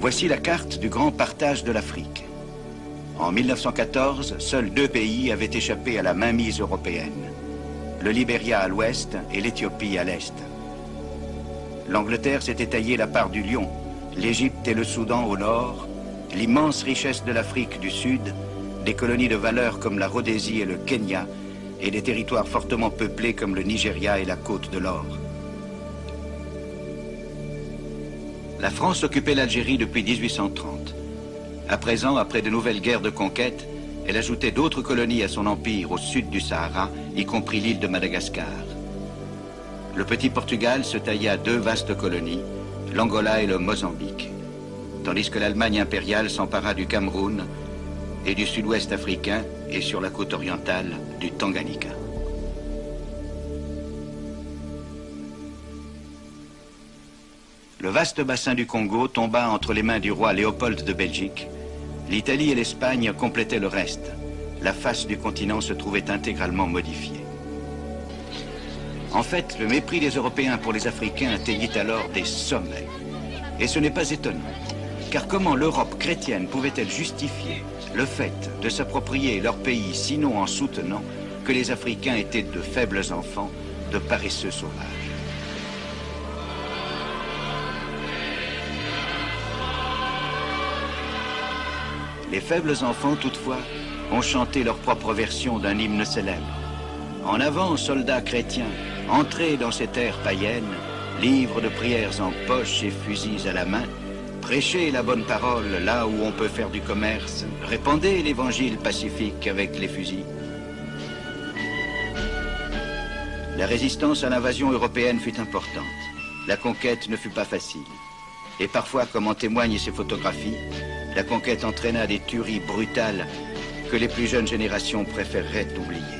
Voici la carte du grand partage de l'Afrique. En 1914, seuls 2 pays avaient échappé à la mainmise européenne. Le Libéria à l'ouest et l'Éthiopie à l'est. L'Angleterre s'était taillé la part du lion, l'Égypte et le Soudan au nord, l'immense richesse de l'Afrique du sud, des colonies de valeur comme la Rhodésie et le Kenya, et des territoires fortement peuplés comme le Nigeria et la Côte de l'Or. La France occupait l'Algérie depuis 1830. À présent, après de nouvelles guerres de conquête, elle ajoutait d'autres colonies à son empire au sud du Sahara, y compris l'île de Madagascar. Le petit Portugal se tailla 2 vastes colonies, l'Angola et le Mozambique, tandis que l'Allemagne impériale s'empara du Cameroun et du sud-ouest africain et sur la côte orientale du Tanganyika. Le vaste bassin du Congo tomba entre les mains du roi Léopold de Belgique. L'Italie et l'Espagne complétaient le reste. La face du continent se trouvait intégralement modifiée. En fait, le mépris des Européens pour les Africains atteignit alors des sommets. Et ce n'est pas étonnant, car comment l'Europe chrétienne pouvait-elle justifier le fait de s'approprier leur pays, sinon en soutenant que les Africains étaient de faibles enfants, de paresseux sauvages? Les faibles enfants, toutefois, ont chanté leur propre version d'un hymne célèbre. En avant, soldats chrétiens, entrez dans ces terres païennes, livres de prières en poche et fusils à la main, prêchez la bonne parole là où on peut faire du commerce, répandez l'évangile pacifique avec les fusils. La résistance à l'invasion européenne fut importante. La conquête ne fut pas facile. Et parfois, comme en témoignent ces photographies, la conquête entraîna des tueries brutales que les plus jeunes générations préféreraient oublier.